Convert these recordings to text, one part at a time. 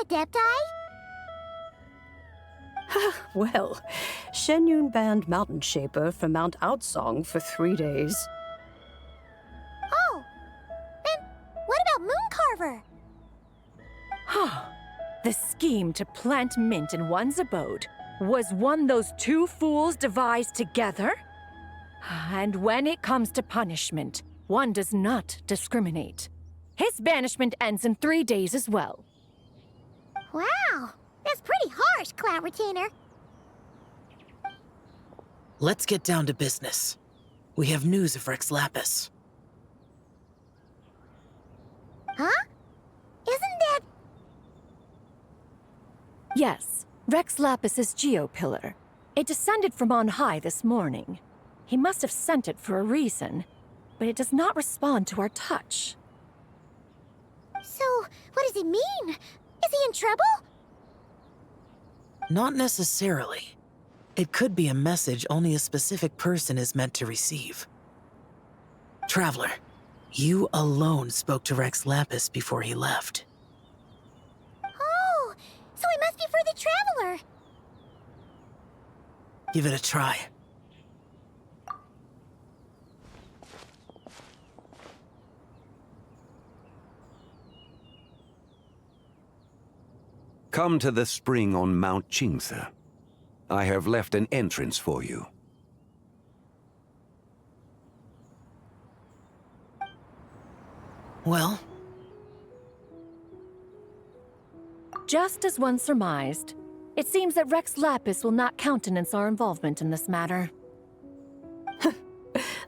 Adepti? Well, Shenyun banned Mountain Shaper from Mount Outsong for 3 days. Oh, and what about Mooncarver? The scheme to plant mint in one's abode was one those two fools devised together? And when it comes to punishment, one does not discriminate. His banishment ends in 3 days as well. Wow, that's pretty harsh, Cloud Retainer. Let's get down to business. We have news of Rex Lapis. Huh? Isn't that... Yes, Rex Lapis's geopillar. It descended from on high this morning. He must have sent it for a reason, but it does not respond to our touch. So, what does it mean? Is he in trouble? Not necessarily. It could be a message only a specific person is meant to receive. Traveler, you alone spoke to Rex Lapis before he left. Oh, so he must be for the Traveler. Give it a try. Come to the spring on Mount Qingse. I have left an entrance for you. Well? Just as one surmised, it seems that Rex Lapis will not countenance our involvement in this matter.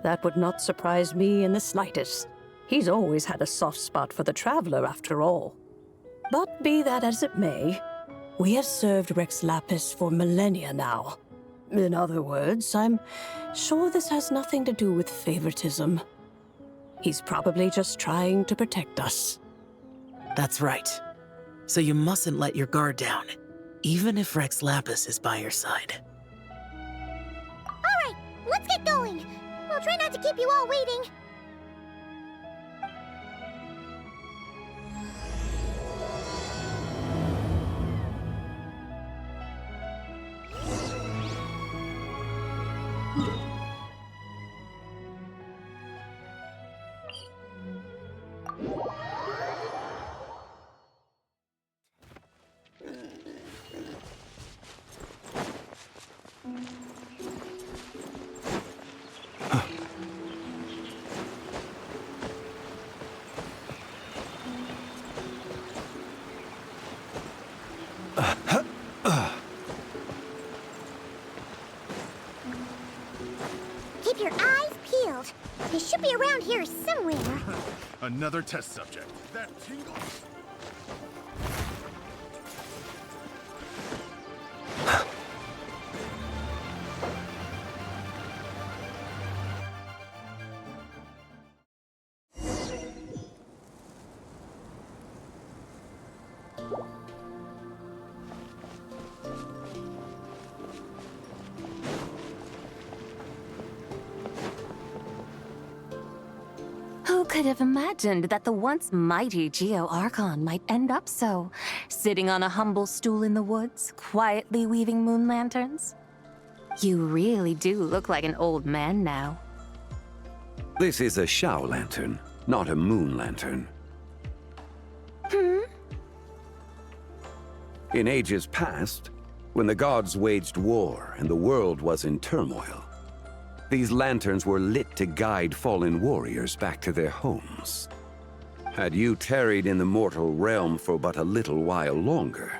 That would not surprise me in the slightest. He's always had a soft spot for the Traveler, after all. But be that as it may, we have served Rex Lapis for millennia now. In other words, I'm sure this has nothing to do with favoritism. He's probably just trying to protect us. That's right. So you mustn't let your guard down, even if Rex Lapis is by your side. All right, let's get going. We'll try not to keep you all waiting. Keep your eyes peeled. He should be around here somewhere. Another test subject. That tingle. Who could have imagined that the once mighty Geo Archon might end up so, sitting on a humble stool in the woods, quietly weaving moon lanterns? You really do look like an old man now. This is a Shao lantern, not a moon lantern. In ages past, when the gods waged war and the world was in turmoil, these lanterns were lit to guide fallen warriors back to their homes. Had you tarried in the mortal realm for but a little while longer,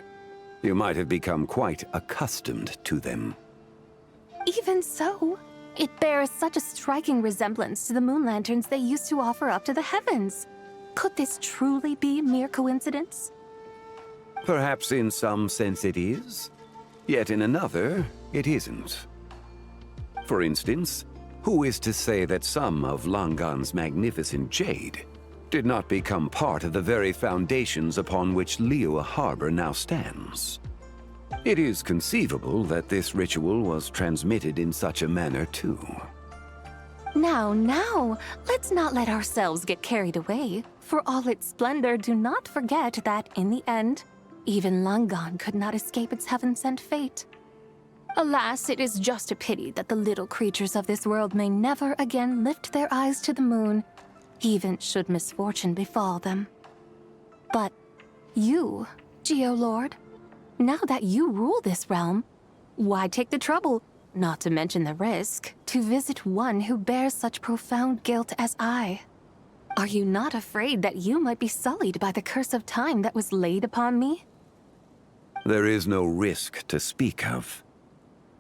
you might have become quite accustomed to them. Even so, it bears such a striking resemblance to the moon lanterns they used to offer up to the heavens. Could this truly be mere coincidence? Perhaps in some sense it is, yet in another, it isn't. For instance, who is to say that some of Langan's magnificent jade did not become part of the very foundations upon which Liyue Harbor now stands? It is conceivable that this ritual was transmitted in such a manner too. Now, let's not let ourselves get carried away. For all its splendor, do not forget that, in the end, Even Langan could not escape its heaven-sent fate. Alas, it is just a pity that the little creatures of this world may never again lift their eyes to the moon, even should misfortune befall them. But you, Geolord, now that you rule this realm, why take the trouble, not to mention the risk, to visit one who bears such profound guilt as I? Are you not afraid that you might be sullied by the curse of time that was laid upon me? There is no risk to speak of.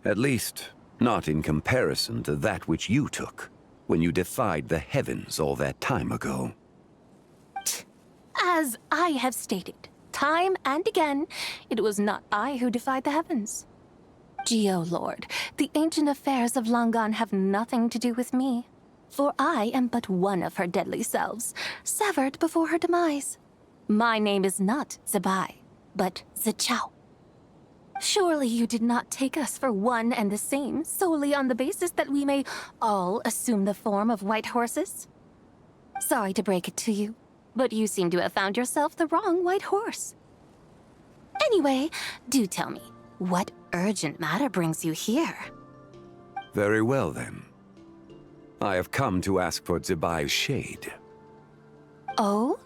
At least, not in comparison to that which you took when you defied the heavens all that time ago. As I have stated, time and again, it was not I who defied the heavens. Geolord, the ancient affairs of Langan have nothing to do with me, for I am but one of her deadly selves, severed before her demise. My name is not Zebai, but Zichao. Surely you did not take us for one and the same solely on the basis that we may all assume the form of white horses? Sorry to break it to you, but you seem to have found yourself the wrong white horse. Anyway, do tell me, what urgent matter brings you here? Very well, then. I have come to ask for Zebai's shade. Oh?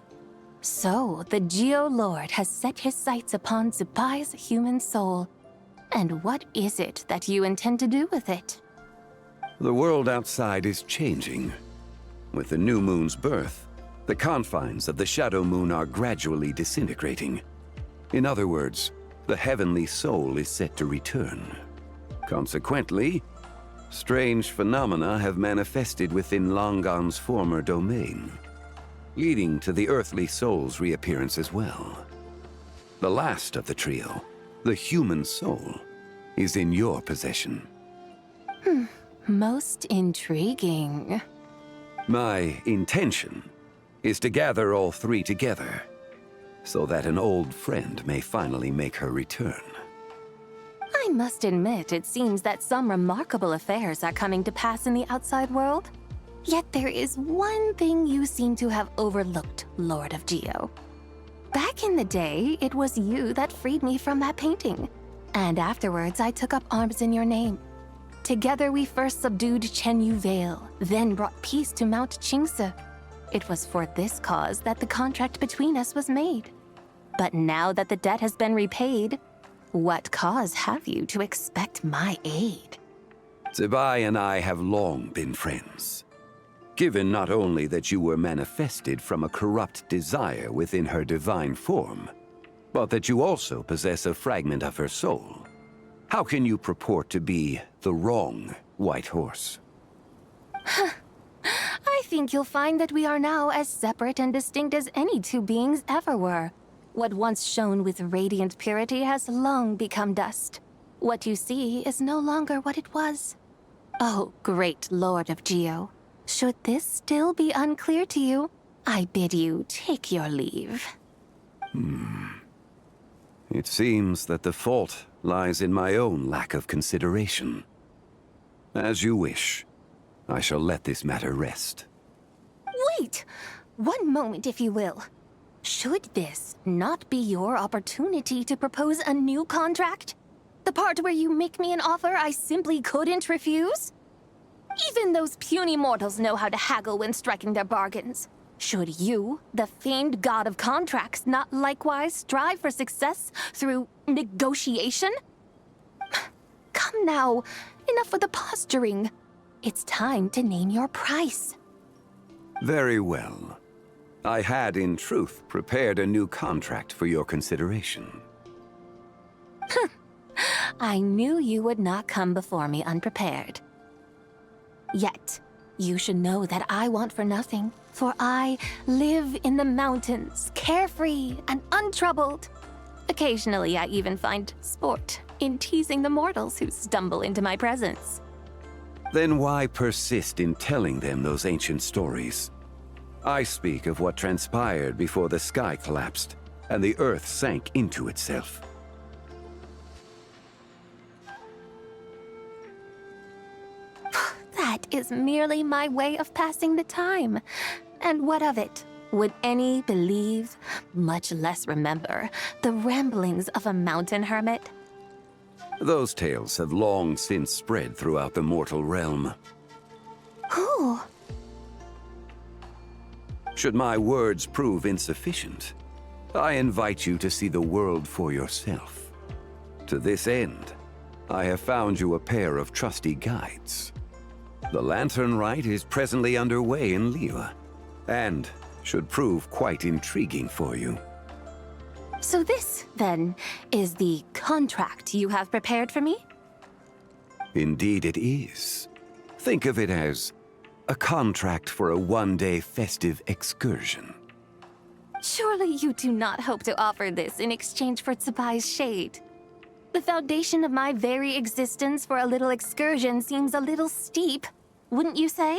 So, the Geolord has set his sights upon Zebai's human soul. And what is it that you intend to do with it? The world outside is changing. With the new moon's birth, the confines of the Shadow Moon are gradually disintegrating. In other words, the heavenly soul is set to return. Consequently, strange phenomena have manifested within Langan's former domain, leading to the earthly soul's reappearance as well. The last of the trio, the human soul, is in your possession. Most intriguing. My intention is to gather all three together, so that an old friend may finally make her return. I must admit, it seems that some remarkable affairs are coming to pass in the outside world. Yet there is one thing you seem to have overlooked, Lord of Geo. Back in the day, it was you that freed me from that painting. And afterwards, I took up arms in your name. Together we first subdued Chenyu Vale, then brought peace to Mount Qingse. It was for this cause that the contract between us was made. But now that the debt has been repaid, what cause have you to expect my aid? Zebai and I have long been friends. Given not only that you were manifested from a corrupt desire within her divine form, but that you also possess a fragment of her soul, how can you purport to be the wrong white horse? I think you'll find that we are now as separate and distinct as any two beings ever were. What once shone with radiant purity has long become dust. What you see is no longer what it was. Oh, great Lord of Geo. Should this still be unclear to you, I bid you take your leave. It seems that the fault lies in my own lack of consideration. As you wish. I shall let this matter rest. Wait! One moment, if you will. Should this not be your opportunity to propose a new contract? The part where you make me an offer I simply couldn't refuse? Even those puny mortals know how to haggle when striking their bargains. Should you, the famed god of contracts, not likewise strive for success through negotiation? Come now, enough with the posturing. It's time to name your price. Very well. I had, in truth, prepared a new contract for your consideration. I knew you would not come before me unprepared. Yet, you should know that I want for nothing, for I live in the mountains, carefree and untroubled. Occasionally, I even find sport in teasing the mortals who stumble into my presence. Then why persist in telling them those ancient stories? I speak of what transpired before the sky collapsed and the earth sank into itself. That is merely my way of passing the time. And what of it? Would any believe, much less remember, the ramblings of a mountain hermit? Those tales have long since spread throughout the mortal realm. Who? Should my words prove insufficient, I invite you to see the world for yourself. To this end, I have found you a pair of trusty guides. The Lanternlit is presently underway in Liyue, and should prove quite intriguing for you. So this, then, is the contract you have prepared for me? Indeed it is. Think of it as a contract for a one-day festive excursion. Surely you do not hope to offer this in exchange for Tsubai's shade. The foundation of my very existence for a little excursion seems a little steep, wouldn't you say?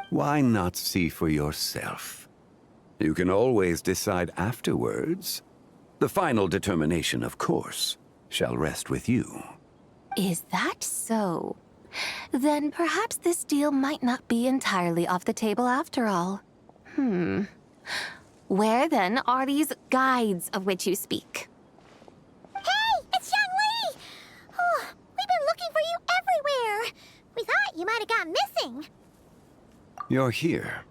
Why not see for yourself? You can always decide afterwards. The final determination, of course, shall rest with you. Is that so? Then perhaps this deal might not be entirely off the table after all. Where then are these guides of which you speak? Hey, it's Xiangli! Oh, we've been looking for you everywhere. We thought you might have gone missing. You're here.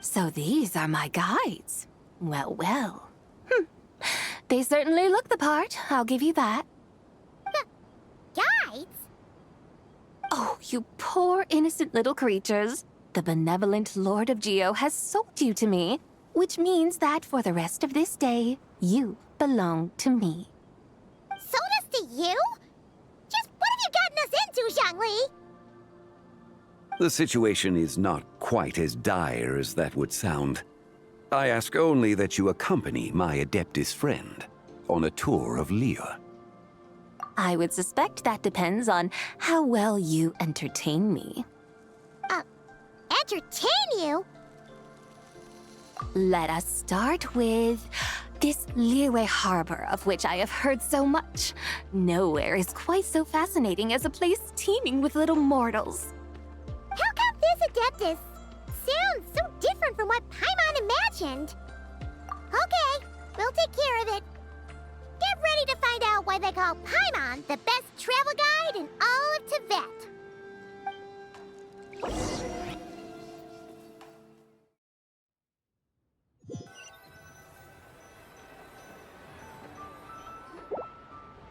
So these are my guides. Well, well. They certainly look the part, I'll give you that. Guides? Oh, you poor innocent little creatures. The benevolent Lord of Geo has sold you to me, which means that for the rest of this day, you belong to me. Sold us to you? Just what have you gotten us into, Xiangli? The situation is not quite as dire as that would sound. I ask only that you accompany my Adeptus friend on a tour of Liyue. I would suspect that depends on how well you entertain me. Entertain you? Let us start with this Liyue harbor of which I have heard so much. Nowhere is quite so fascinating as a place teeming with little mortals. How come this Adeptus sounds so different from what Paimon imagined? Okay, we'll take care of it. Get ready to find out why they call Paimon the best travel guide in all of Tibet.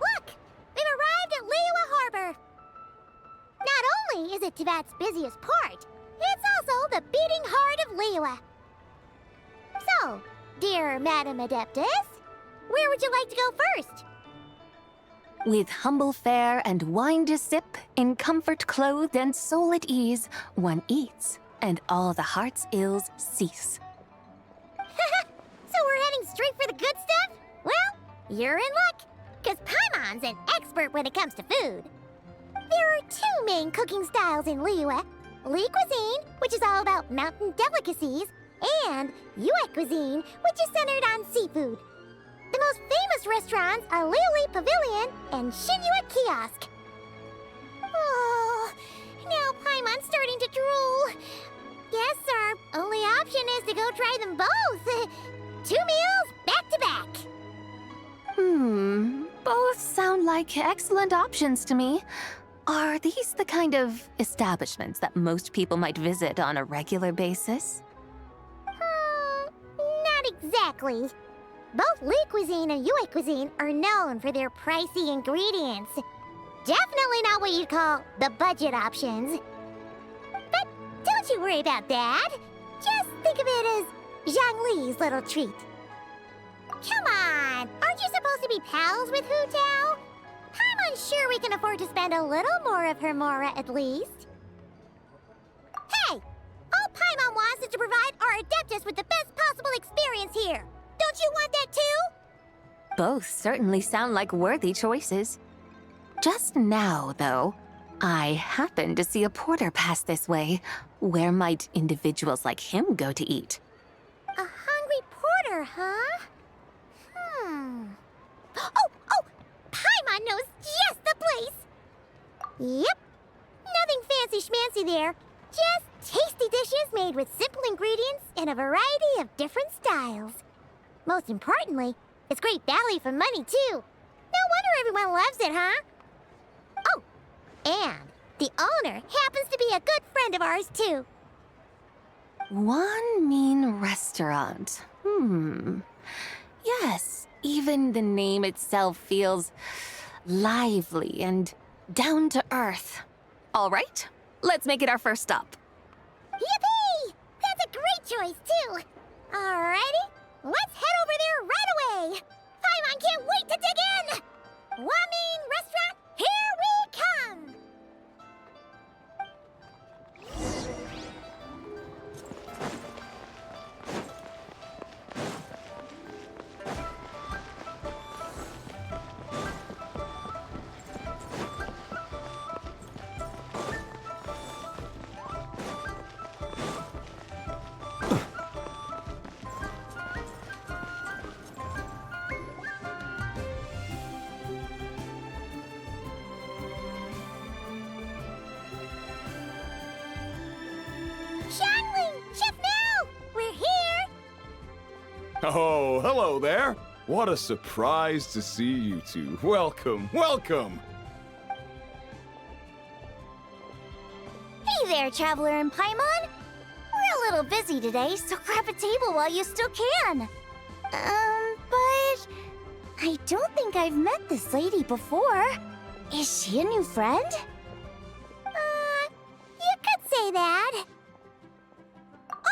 Look! We've arrived at Liyue Harbor. Not only is it Tibet's busiest port, it's also the beating heart of Liyue. So, dear Madam Adeptus, where would you like to go first? With humble fare and wine to sip, in comfort clothed and soul at ease, one eats, and all the heart's ills cease. So we're heading straight for the good stuff? Well, you're in luck, because Paimon's an expert when it comes to food. There are two main cooking styles in Liyue. Li cuisine, which is all about mountain delicacies, and Yue cuisine, which is centered on seafood. The most famous restaurants are Liyue Pavilion and Shinyue Kiosk. Oh, now Paimon's starting to drool. Guess our only option is to go try them both. 2 meals back to back. Both sound like excellent options to me. Are these the kind of establishments that most people might visit on a regular basis? Not exactly. Both Li cuisine and Yue cuisine are known for their pricey ingredients. Definitely not what you'd call the budget options. But don't you worry about that. Just think of it as Zhang Li's little treat. Come on, aren't you supposed to be pals with Hu Tao? I'm unsure we can afford to spend a little more of her mora at least. Hey, all Paimon wants is to provide our Adeptus with the best possible experience here. Don't you want that too? Both certainly sound like worthy choices. Just now, though, I happened to see a porter pass this way. Where might individuals like him go to eat? A hungry porter, huh? Oh! Paimon knows just the place! Yep. Nothing fancy schmancy there. Just tasty dishes made with simple ingredients in a variety of different styles. Most importantly, it's great value for money, too. No wonder everyone loves it, huh? Oh, and the owner happens to be a good friend of ours, too. One mean restaurant. Yes, even the name itself feels lively and down to earth. All right, let's make it our first stop. Yippee! That's a great choice, too. Alrighty, let's head over there right away. Paimon can't wait to dig in. Wamin Restaurant, here we come. Xiangling! Chef Now! We're here! Oh, hello there. What a surprise to see you two. Welcome, welcome. Hey there, Traveler and Paimon. We're a little busy today, so grab a table while you still can. But I don't think I've met this lady before. Is she a new friend? You could say that.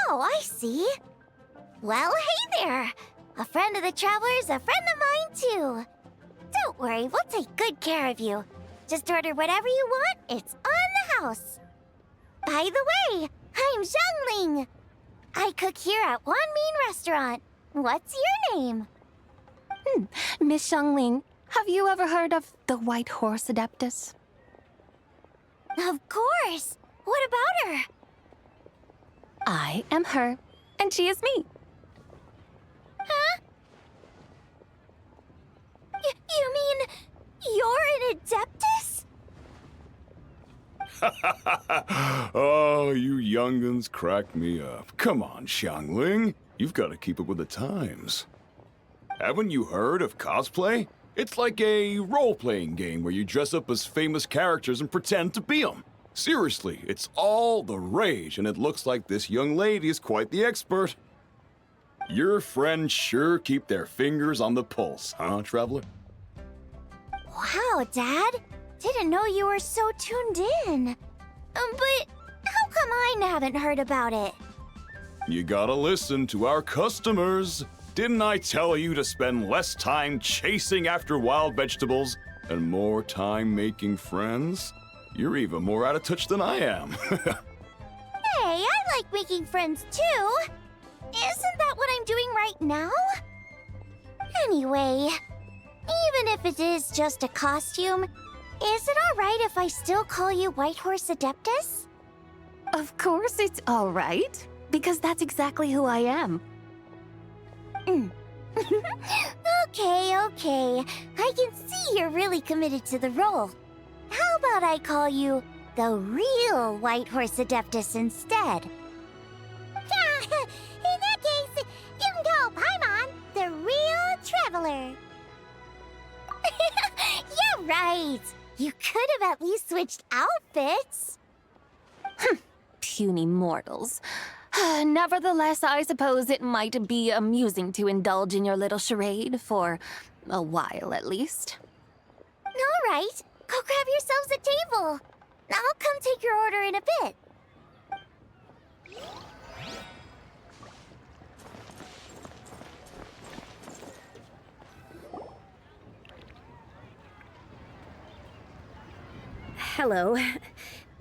Oh, I see. Well, hey there. A friend of the Traveler's a friend of mine, too. Don't worry, we'll take good care of you. Just order whatever you want, it's on the house. By the way, I'm Xiangling. I cook here at Wan Mean Restaurant. What's your name? Miss Xiangling, have you ever heard of the White Horse Adeptus? Of course. What about her? I am her, and she is me. Huh? You mean you're an Adeptus? Oh, you young'uns crack me up. Come on, Xiangling. You've got to keep up with the times. Haven't you heard of cosplay? It's like a role-playing game where you dress up as famous characters and pretend to be them. Seriously, it's all the rage, and it looks like this young lady is quite the expert. Your friends sure keep their fingers on the pulse, huh, Traveler? Wow, Dad. Didn't know you were so tuned in. But how come I haven't heard about it? You gotta listen to our customers. Didn't I tell you to spend less time chasing after wild vegetables and more time making friends? You're even more out of touch than I am. Hey, I like making friends too. Isn't that what I'm doing right now? Anyway, even if it is just a costume, is it alright if I still call you White Horse Adeptus? Of course it's all right, because that's exactly who I am. Okay. I can see you're really committed to the role. How about I call you the real White Horse Adeptus instead? In that case, you can call Paimon the real Traveler. You're right. You could have at least switched outfits. Puny mortals. Nevertheless, I suppose it might be amusing to indulge in your little charade for a while at least. All right. Go grab yourselves a table. I'll come take your order in a bit. Hello.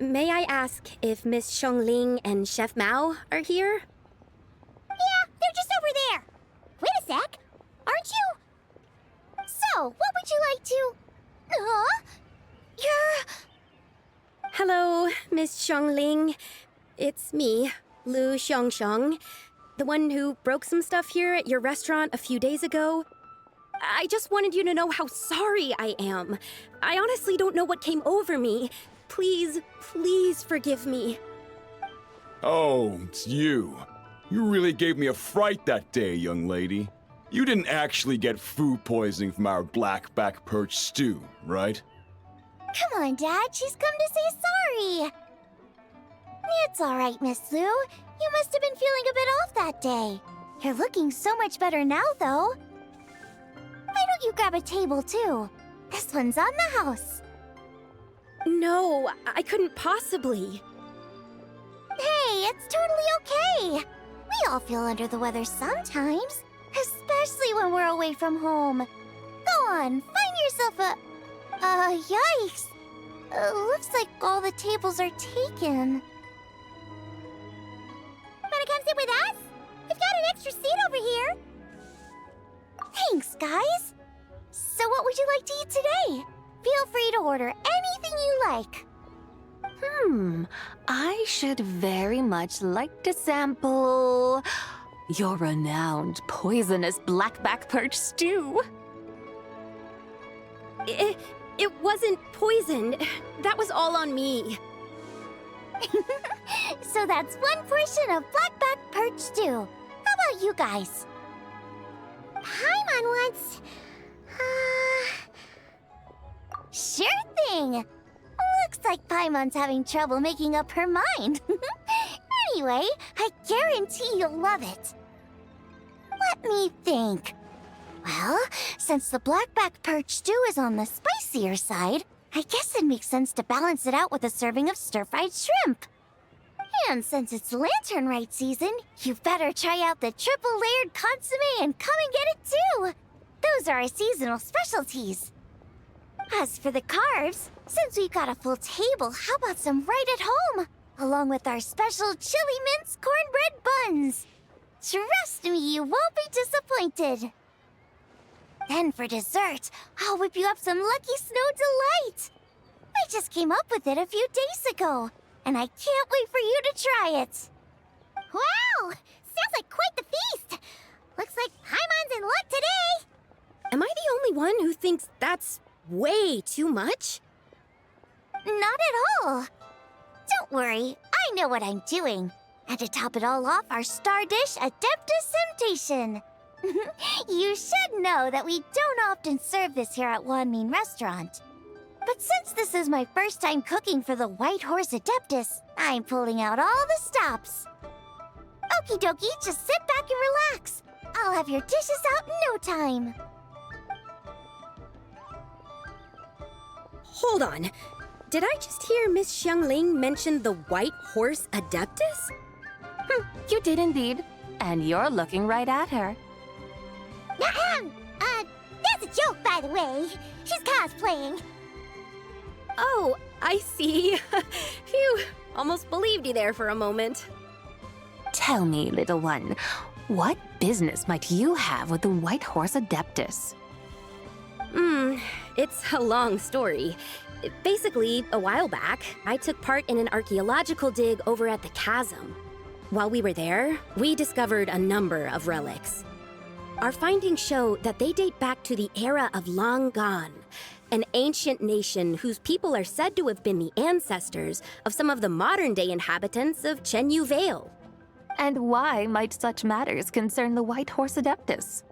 May I ask if Miss Xiangling and Chef Mao are here? Yeah, they're just over there. Wait a sec. Aren't you? So, what would you like to... Huh? You're... Hello, Miss Xiangling. It's me, Lu Xiangxiang, the one who broke some stuff here at your restaurant a few days ago. I just wanted you to know how sorry I am. I honestly don't know what came over me. Please, please forgive me. Oh, it's you. You really gave me a fright that day, young lady. You didn't actually get food poisoning from our blackback perch stew, right? Come on, Dad. She's come to say sorry. It's all right, Miss Lou. You must have been feeling a bit off that day. You're looking so much better now, though. Why don't you grab a table, too? This one's on the house. No, I couldn't possibly. Hey, it's totally okay. We all feel under the weather sometimes, especially when we're away from home. Go on, find yourself a... yikes. Looks like all the tables are taken. Wanna come sit with us? We've got an extra seat over here. Thanks, guys. So what would you like to eat today? Feel free to order anything you like. I should very much like to sample your renowned poisonous blackback perch stew. It wasn't poisoned. That was all on me. So that's one portion of blackback perch stew. How about you guys? Paimon wants... Sure thing. Looks like Paimon's having trouble making up her mind. Anyway, I guarantee you'll love it. Let me think. Well, since the blackback perch stew is on the spicier side, I guess it makes sense to balance it out with a serving of stir-fried shrimp. And since it's Lanternlit season, you better try out the triple-layered consommé and come and get it too. Those are our seasonal specialties. As for the carbs, since we've got a full table, how about some right at home? Along with our special chili mince cornbread buns. Trust me, you won't be disappointed. Then for dessert, I'll whip you up some Lucky Snow Delight. I just came up with it a few days ago, and I can't wait for you to try it. Wow! Sounds like quite the feast. Looks like Paimon's in luck today. Am I the only one who thinks that's way too much? Not at all. Don't worry, I know what I'm doing. And to top it all off, our star dish, Adeptus Temptation. You should know that we don't often serve this here at Wanmin Restaurant. But since this is my first time cooking for the White Horse Adeptus, I'm pulling out all the stops. Okie dokie, just sit back and relax. I'll have your dishes out in no time. Hold on. Did I just hear Miss Xiangling mention the White Horse Adeptus? You did indeed. And you're looking right at her. That's a joke, by the way. She's cosplaying. Oh, I see. Phew, almost believed you there for a moment. Tell me, little one, what business might you have with the White Horse Adeptus? It's a long story. Basically, a while back, I took part in an archaeological dig over at the chasm. While we were there, we discovered a number of relics. Our findings show that they date back to the era of Long Gone, an ancient nation whose people are said to have been the ancestors of some of the modern-day inhabitants of Chenyu Vale. And why might such matters concern the White Horse Adeptus?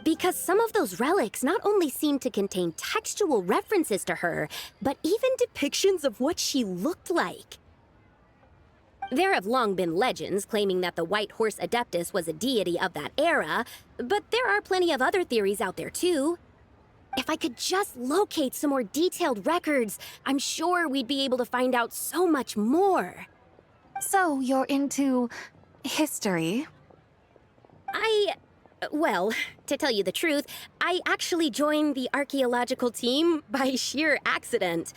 Because some of those relics not only seem to contain textual references to her, but even depictions of what she looked like. There have long been legends claiming that the White Horse Adeptus was a deity of that era, but there are plenty of other theories out there too. If I could just locate some more detailed records, I'm sure we'd be able to find out so much more. So you're into history? Well, to tell you the truth, I actually joined the archaeological team by sheer accident.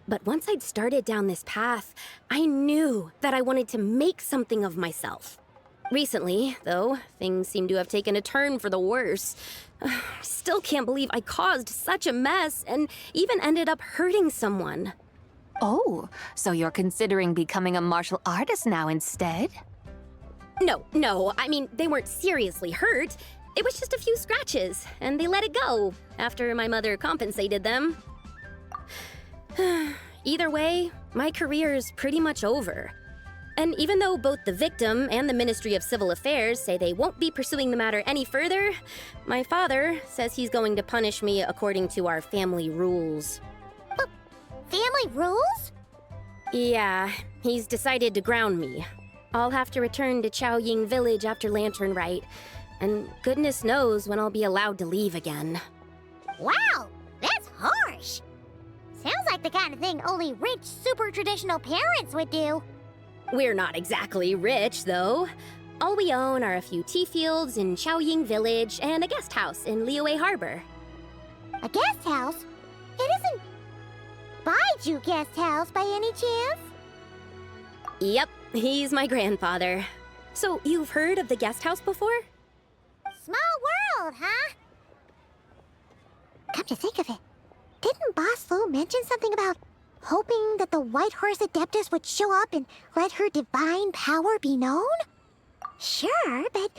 But once I'd started down this path, I knew that I wanted to make something of myself. Recently, though, things seem to have taken a turn for the worse. Still can't believe I caused such a mess and even ended up hurting someone. Oh, so you're considering becoming a martial artist now instead? No, I mean, they weren't seriously hurt. It was just a few scratches, and they let it go after my mother compensated them. Either way, my career is pretty much over. And even though both the victim and the Ministry of Civil Affairs say they won't be pursuing the matter any further, my father says he's going to punish me according to our family rules. Family rules? Yeah, he's decided to ground me. I'll have to return to Chaoying Village after Lanternlit, and goodness knows when I'll be allowed to leave again. Wow, that's harsh. Sounds like the kind of thing only rich, super traditional parents would do. We're not exactly rich, though. All we own are a few tea fields in Chaoying Village and a guest house in Liyue Harbor. A guest house? It isn't Baiju Guest House by any chance? Yep, he's my grandfather. So, you've heard of the guest house before? Small world, huh? Come to think of it, didn't Boss Lu mention something about hoping that the White Horse Adeptus would show up and let her divine power be known? Sure, but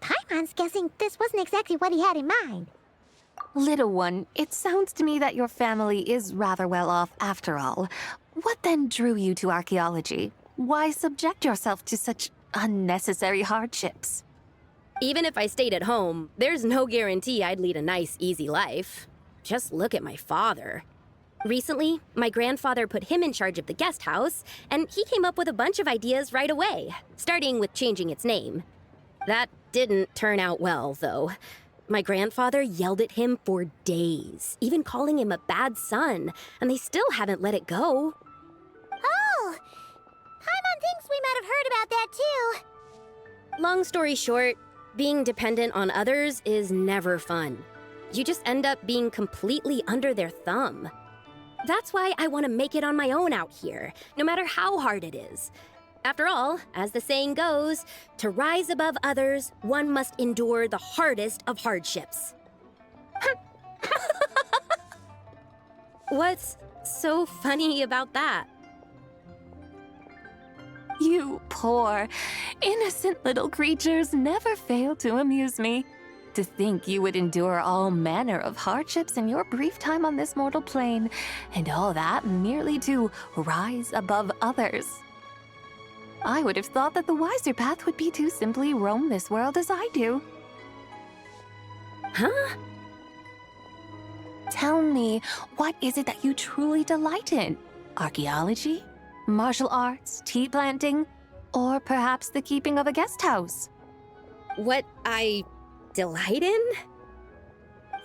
Paimon's guessing this wasn't exactly what he had in mind. Little one, it sounds to me that your family is rather well off after all. What then drew you to archaeology? Why subject yourself to such unnecessary hardships? Even if I stayed at home, there's no guarantee I'd lead a nice, easy life. Just look at my father. Recently, my grandfather put him in charge of the guest house, and he came up with a bunch of ideas right away, starting with changing its name. That didn't turn out well, though. My grandfather yelled at him for days, even calling him a bad son, and they still haven't let it go. Oh, Paimon thinks we might have heard about that too. Long story short, being dependent on others is never fun. You just end up being completely under their thumb. That's why I want to make it on my own out here, no matter how hard it is. After all, as the saying goes, to rise above others, one must endure the hardest of hardships. What's so funny about that? You poor, innocent little creatures never fail to amuse me. To think you would endure all manner of hardships in your brief time on this mortal plane, and all that merely to rise above others. I would have thought that the wiser path would be to simply roam this world as I do. Huh? Tell me, what is it that you truly delight in? Archaeology? Martial arts? Tea planting? Or perhaps the keeping of a guest house? What I delight in?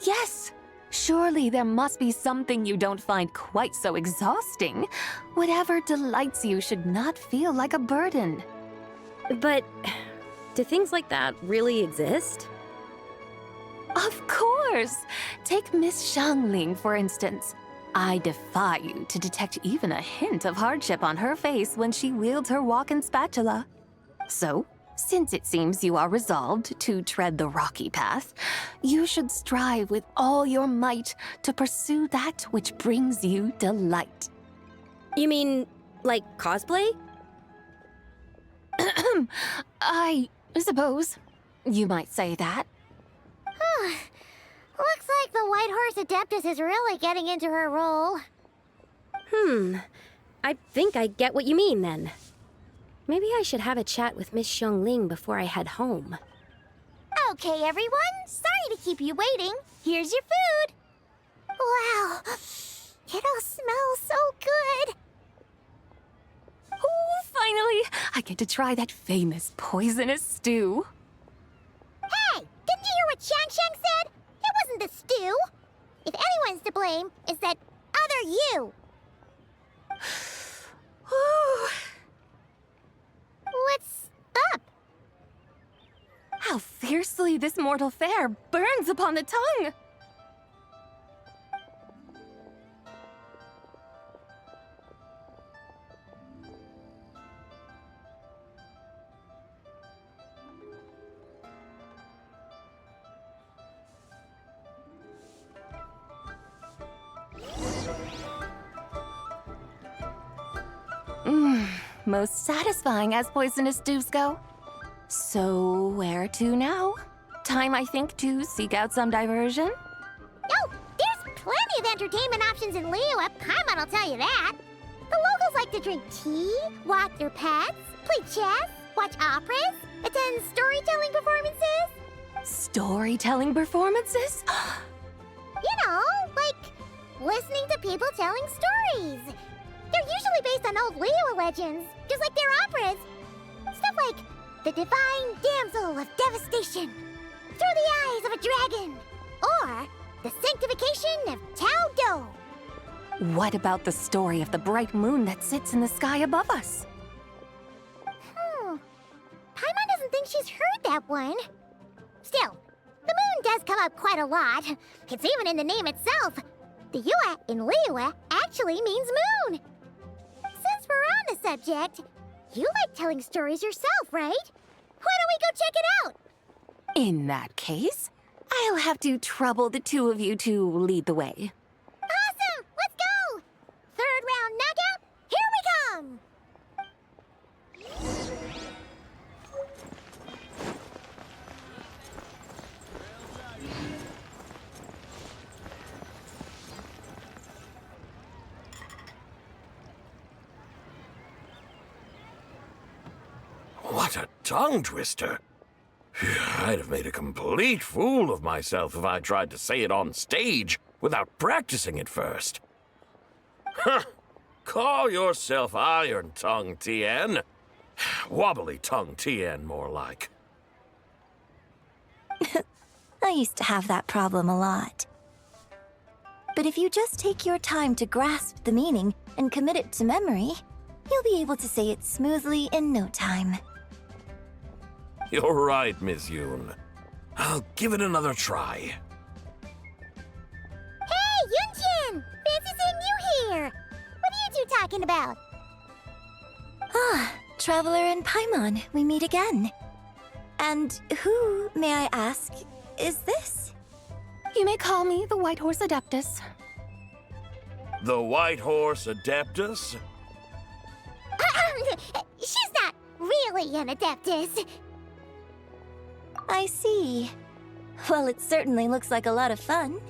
Yes! Surely there must be something you don't find quite so exhausting. Whatever delights you should not feel like a burden. But do things like that really exist? Of course! Take Miss Xiangling, for instance. I defy you to detect even a hint of hardship on her face when she wields her walking spatula. So, since it seems you are resolved to tread the rocky path, you should strive with all your might to pursue that which brings you delight. You mean, like cosplay? I suppose you might say that. Looks like the White Horse Adeptus is really getting into her role. I think I get what you mean then. Maybe I should have a chat with Miss Xiangling before I head home. Okay, everyone. Sorry to keep you waiting. Here's your food. Wow. It all smells so good. Oh, finally! I get to try that famous poisonous stew. Hey, didn't you hear what Shang said? It wasn't the stew. If anyone's to blame, it's that other you. What's up? How fiercely this mortal fare burns upon the tongue! Most satisfying as poisonous stews go. So, where to now? Time, I think, to seek out some diversion? Oh, there's plenty of entertainment options in Liyue. Paimon will tell you that. The locals like to drink tea, walk their pets, Play chess, watch operas, attend storytelling performances. Storytelling performances? You know, like listening to people telling stories. They're usually based on old Liyue legends, just like their operas. Stuff like the Divine Damsel of Devastation, Through the Eyes of a Dragon, or the Sanctification of Tao Do. What about the story of the bright moon that sits in the sky above us? Paimon doesn't think she's heard that one. Still, the moon does come up quite a lot. It's even in the name itself. The Yue in Liyue actually means moon. Since we're on the subject, you like telling stories yourself, right? Why don't we go check it out? In that case, I'll have to trouble the two of you to lead the way. Awesome! Let's go! Third round knockout, here we come! What a tongue twister! I'd have made a complete fool of myself if I tried to say it on stage without practicing it first. Huh! Call yourself Iron Tongue, Tien. Wobbly Tongue, Tien, more like. I used to have that problem a lot. But if you just take your time to grasp the meaning and commit it to memory, you'll be able to say it smoothly in no time. You're right, Miss Yoon. I'll give it another try. Hey, Yunjin! Fancy seeing you here! What are you two talking about? Ah, Traveler and Paimon, we meet again. And who, may I ask, is this? You may call me the White Horse Adeptus. The White Horse Adeptus? She's not really an Adeptus. I see. Well, it certainly looks like a lot of fun.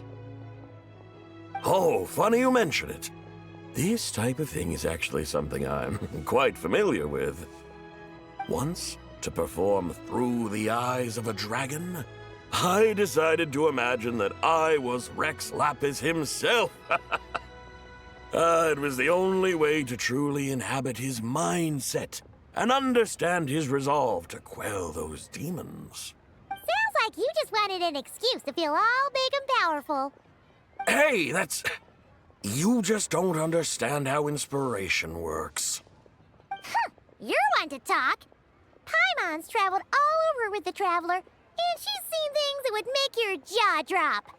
Oh, funny you mention it. This type of thing is actually something I'm quite familiar with. Once, to perform Through the Eyes of a Dragon, I decided to imagine that I was Rex Lapis himself. It was the only way to truly inhabit his mindset and understand his resolve to quell those demons. Sounds like you just wanted an excuse to feel all big and powerful. Hey, that's... You just don't understand how inspiration works. You're one to talk. Paimon's traveled all over with the Traveler, and she's seen things that would make your jaw drop.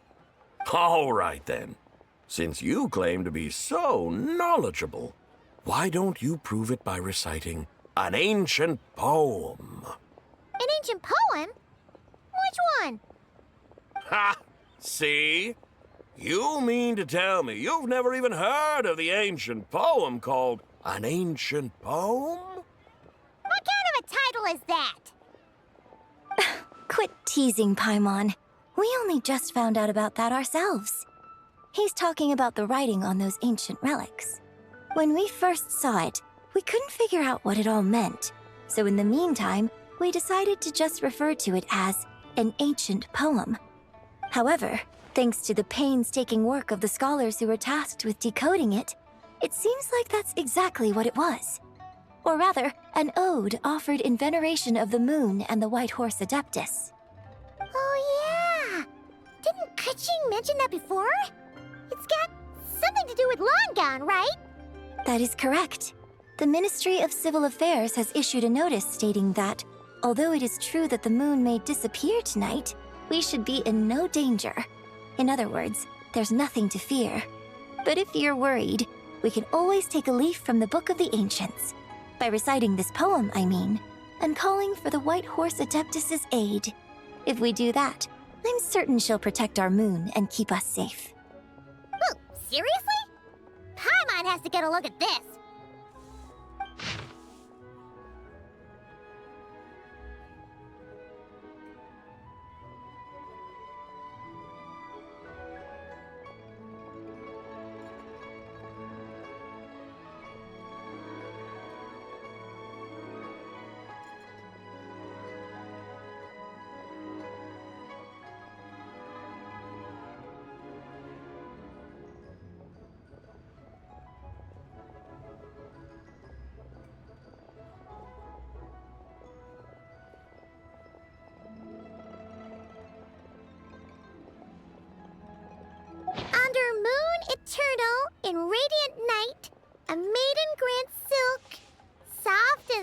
All right, then. Since you claim to be so knowledgeable, why don't you prove it by reciting an ancient poem? An ancient poem? Which one? Ha! See? You mean to tell me you've never even heard of the ancient poem called An Ancient Poem? What kind of a title is that? Quit teasing, Paimon. We only just found out about that ourselves. He's talking about the writing on those ancient relics. When we first saw it, we couldn't figure out what it all meant. So in the meantime, we decided to just refer to it as an ancient poem. However, thanks to the painstaking work of the scholars who were tasked with decoding it, it seems like that's exactly what it was. Or rather, an ode offered in veneration of the moon and the White Horse Adeptus. Oh, yeah! Didn't Kuching mention that before? It's got something to do with Longan, right? That is correct. The Ministry of Civil Affairs has issued a notice stating that, although it is true that the moon may disappear tonight, we should be in no danger. In other words, there's nothing to fear. But if you're worried, we can always take a leaf from the Book of the Ancients. By reciting this poem, I mean, and calling for the White Horse Adeptus' aid. If we do that, I'm certain she'll protect our moon and keep us safe. Oh, seriously? Paimon has to get a look at this.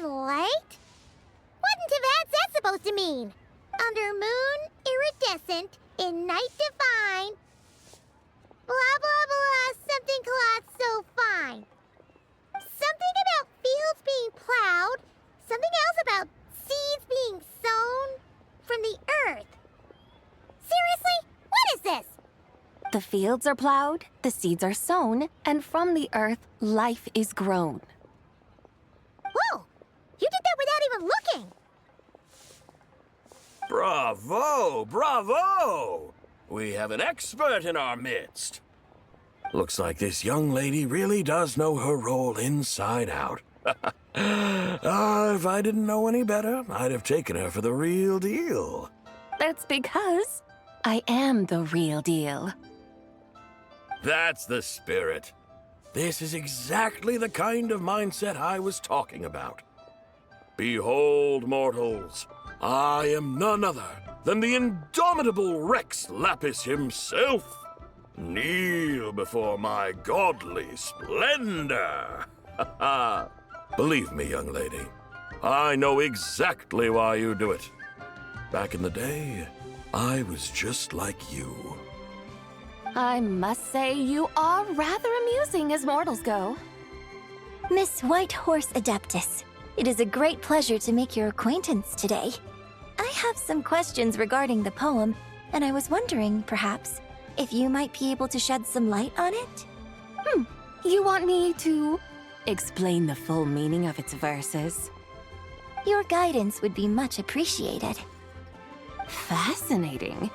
light? What in Tibet's that supposed to mean? Under moon, iridescent, in night divine. Blah blah blah, something cloth so fine. Something about fields being plowed, something else about seeds being sown from the earth. Seriously? What is this? The fields are plowed, the seeds are sown, and from the earth, life is grown. Whoa! You did that without even looking! Bravo! Bravo! We have an expert in our midst. Looks like this young lady really does know her role inside out. If I didn't know any better, I'd have taken her for the real deal. That's because I am the real deal. That's the spirit. This is exactly the kind of mindset I was talking about. Behold, mortals, I am none other than the indomitable Rex Lapis himself. Kneel before my godly splendor. Believe me, young lady, I know exactly why you do it. Back in the day, I was just like you. I must say you are rather amusing as mortals go. Miss White Horse Adeptus, it is a great pleasure to make your acquaintance today. I have some questions regarding the poem, and I was wondering, perhaps, if you might be able to shed some light on it? You want me to explain the full meaning of its verses? Your guidance would be much appreciated. Fascinating.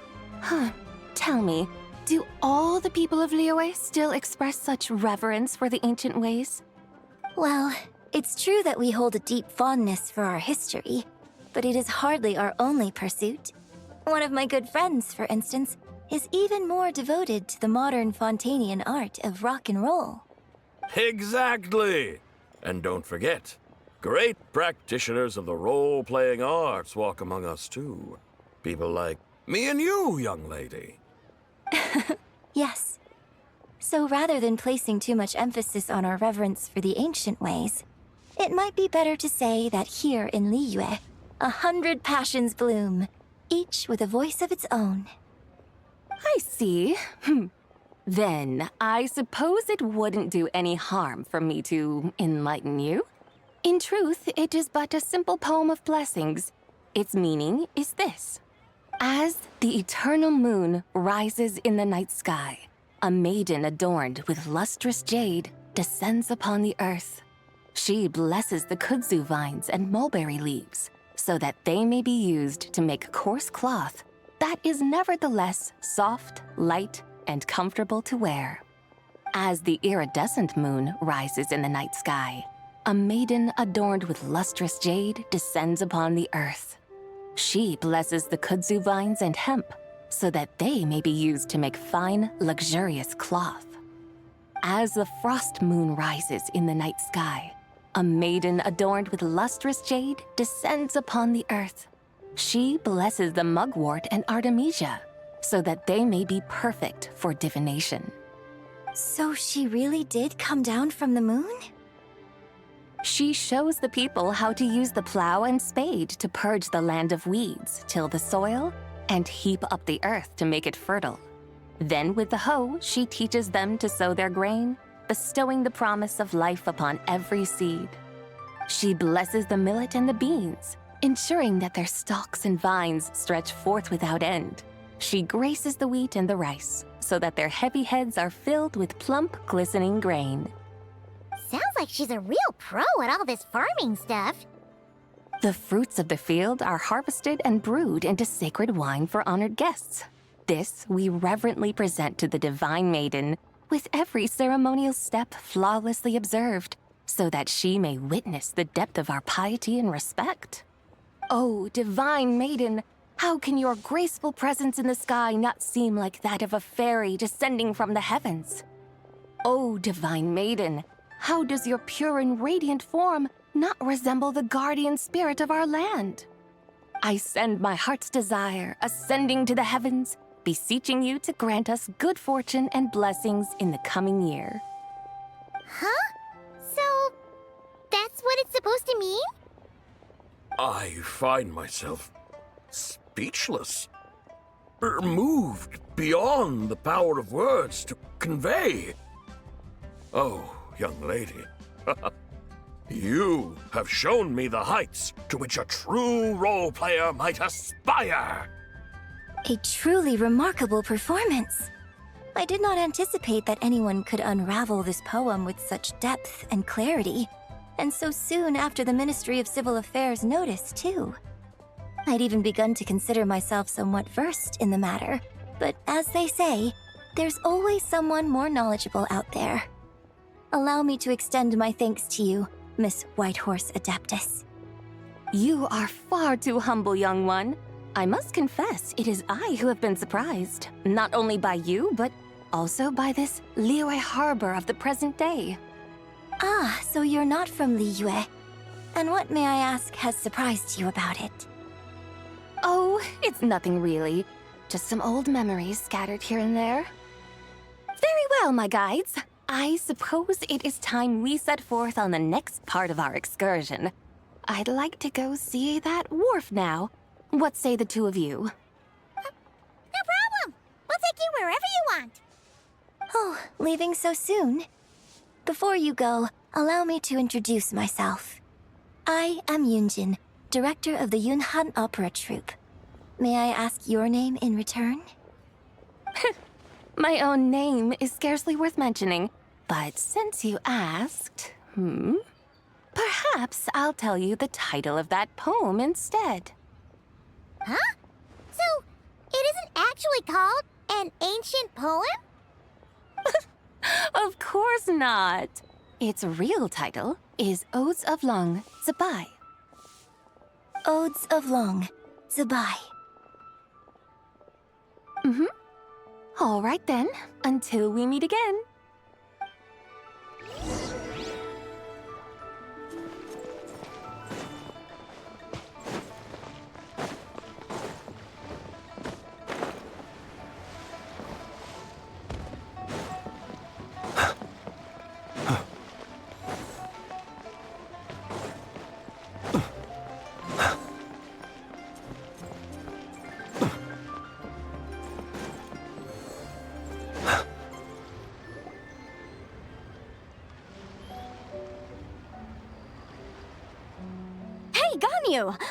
Tell me, do all the people of Liyue still express such reverence for the ancient ways? Well, it's true that we hold a deep fondness for our history, but it is hardly our only pursuit. One of my good friends, for instance, is even more devoted to the modern Fontanian art of rock and roll. Exactly! And don't forget, great practitioners of the role-playing arts walk among us too. People like me and you, young lady. Yes. So rather than placing too much emphasis on our reverence for the ancient ways, it might be better to say that here in Liyue, 100 passions bloom, each with a voice of its own. I see. Then, I suppose it wouldn't do any harm for me to enlighten you. In truth, it is but a simple poem of blessings. Its meaning is this. As the eternal moon rises in the night sky, a maiden adorned with lustrous jade descends upon the earth. She blesses the kudzu vines and mulberry leaves so that they may be used to make coarse cloth that is nevertheless soft, light, and comfortable to wear. As the iridescent moon rises in the night sky, a maiden adorned with lustrous jade descends upon the earth. She blesses the kudzu vines and hemp so that they may be used to make fine, luxurious cloth. As the frost moon rises in the night sky, a maiden adorned with lustrous jade descends upon the earth. She blesses the mugwort and artemisia so that they may be perfect for divination. So she really did come down from the moon? She shows the people how to use the plow and spade to purge the land of weeds, till the soil, and heap up the earth to make it fertile. Then with the hoe, she teaches them to sow their grain, bestowing the promise of life upon every seed. She blesses the millet and the beans, ensuring that their stalks and vines stretch forth without end. She graces the wheat and the rice, so that their heavy heads are filled with plump, glistening grain. Sounds like she's a real pro at all this farming stuff. The fruits of the field are harvested and brewed into sacred wine for honored guests. This we reverently present to the divine maiden, with every ceremonial step flawlessly observed, so that she may witness the depth of our piety and respect. Oh, divine maiden, how can your graceful presence in the sky not seem like that of a fairy descending from the heavens? Oh, divine maiden, how does your pure and radiant form not resemble the guardian spirit of our land? I send my heart's desire, ascending to the heavens, beseeching you to grant us good fortune and blessings in the coming year. Huh? So, that's what it's supposed to mean? I find myself speechless. Moved beyond the power of words to convey. Oh, young lady, you have shown me the heights to which a true role player might aspire. A truly remarkable performance. I did not anticipate that anyone could unravel this poem with such depth and clarity, and so soon after the Ministry of Civil Affairs noticed, too. I'd even begun to consider myself somewhat versed in the matter, but as they say, there's always someone more knowledgeable out there. Allow me to extend my thanks to you, Miss Whitehorse Adeptus. You are far too humble, young one. I must confess, it is I who have been surprised, not only by you, but also by this Liyue harbor of the present day. Ah, so you're not from Liyue. And what, may I ask, has surprised you about it? Oh, it's nothing really. Just some old memories scattered here and there. Very well, my guides. I suppose it is time we set forth on the next part of our excursion. I'd like to go see that wharf now. What say the two of you? No problem. We'll take you wherever you want. Oh, leaving so soon? Before you go, allow me to introduce myself. I am Yunjin, director of the Yunhan Opera Troupe. May I ask your name in return? My own name is scarcely worth mentioning, but since you asked, perhaps I'll tell you the title of that poem instead. Huh? So, it isn't actually called an ancient poem? Of course not. Its real title is Odes of Long Zabai. Odes of Long Zabai. All right then, until we meet again.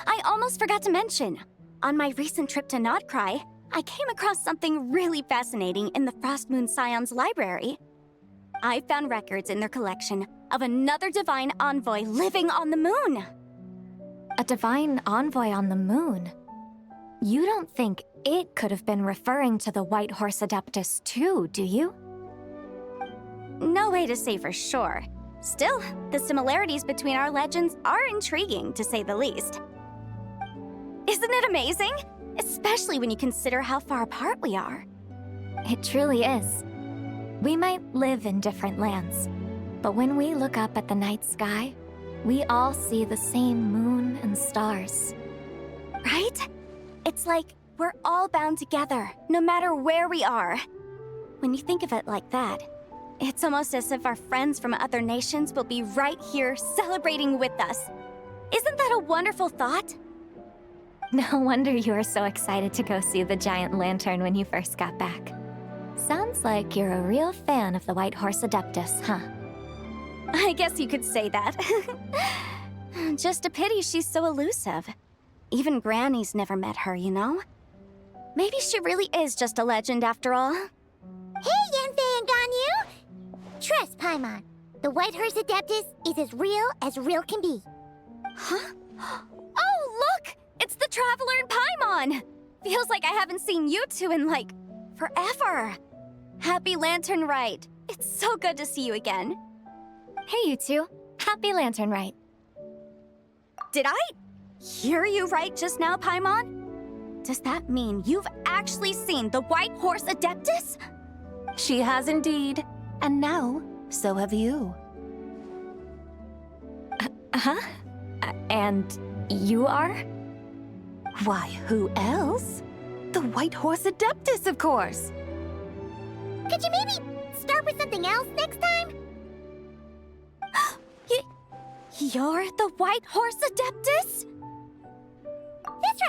I almost forgot to mention. On my recent trip to Notcry, I came across something really fascinating in the Frostmoon Scion's library. I found records in their collection of another divine envoy living on the moon. A divine envoy on the moon? You don't think it could have been referring to the White Horse Adeptus too, do you? No way to say for sure. Still, the similarities between our legends are intriguing, to say the least. Isn't it amazing? Especially when you consider how far apart we are. It truly is. We might live in different lands, but when we look up at the night sky, we all see the same moon and stars. Right? It's like we're all bound together, no matter where we are. When you think of it like that, it's almost as if our friends from other nations will be right here celebrating with us. Isn't that a wonderful thought? No wonder you were so excited to go see the giant lantern when you first got back. Sounds like you're a real fan of the White Horse Adeptus, huh? I guess you could say that. Just a pity she's so elusive. Even Granny's never met her, you know? Maybe she really is just a legend after all. Hey, Yanfei and Ganyu! Trust, Paimon. The White Horse Adeptus is as real can be. Huh? Oh, look! It's the Traveler and Paimon! Feels like I haven't seen you two in, like, forever. Happy Lantern Rite. It's so good to see you again. Hey, you two. Happy Lantern Rite. Did I hear you right just now, Paimon? Does that mean you've actually seen the White Horse Adeptus? She has indeed. And now, so have you. Huh? And you are? Why, who else? The White Horse Adeptus, of course. Could you maybe start with something else next time? You're the White Horse Adeptus?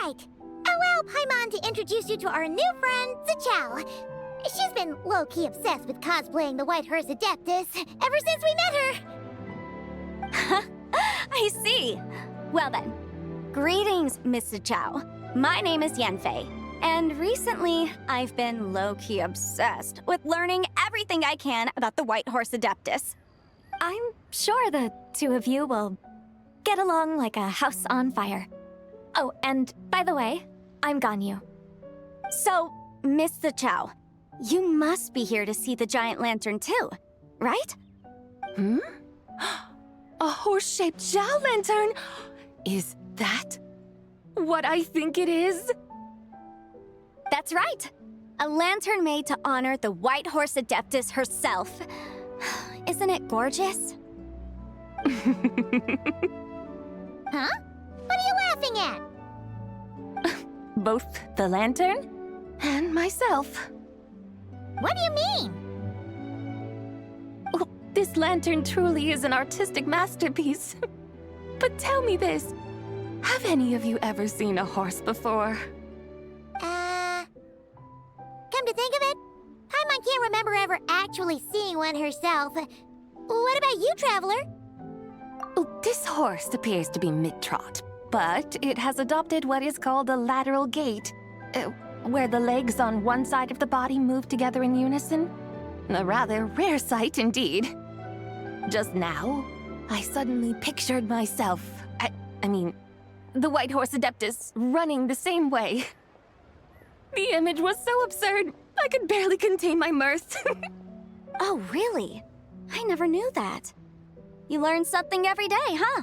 Alright, allow Paimon to introduce you to our new friend, Zichao. She's been low-key obsessed with cosplaying the White Horse Adeptus ever since we met her. I see. Well then, greetings, Mr. Chow. My name is Yanfei, and recently I've been low-key obsessed with learning everything I can about the White Horse Adeptus. I'm sure the two of you will get along like a house on fire. Oh, and by the way, I'm Ganyu. So, Mr. Chow, you must be here to see the giant lantern too, right? A horse-shaped Zhao lantern? Is that what I think it is? That's right. A lantern made to honor the White Horse Adeptus herself. Isn't it gorgeous? Huh? What are you laughing at? Both the lantern and myself. What do you mean? Oh, this lantern truly is an artistic masterpiece. But tell me this, have any of you ever seen a horse before? Come to think of it, Paimon can't remember ever actually seeing one herself. What about you, Traveler? Oh, this horse appears to be mid-trot, but it has adopted what is called a lateral gait, where the legs on one side of the body move together in unison. A rather rare sight indeed. Just now, I suddenly pictured myself, I mean, the White Horse Adeptus running the same way. The image was so absurd, I could barely contain my mirth. Oh, really? I never knew that. You learn something every day, huh?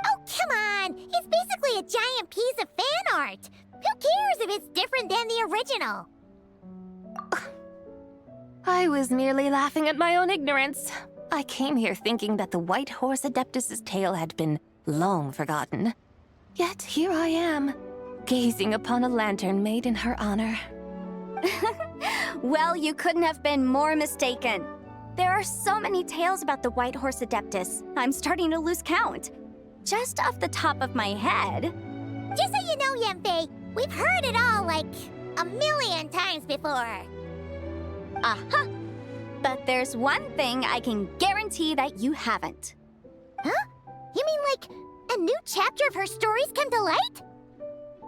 Oh, come on! It's basically a giant piece of fan art! Who cares if it's different than the original? I was merely laughing at my own ignorance. I came here thinking that the White Horse Adeptus's tale had been long forgotten. Yet here I am, gazing upon a lantern made in her honor. Well, you couldn't have been more mistaken. There are so many tales about the White Horse Adeptus, I'm starting to lose count. Just off the top of my head. Just so you know, Yanfei, we've heard it all like a million times before. Uh-huh. But there's one thing I can guarantee that you haven't. Huh? You mean like a new chapter of her stories come to light?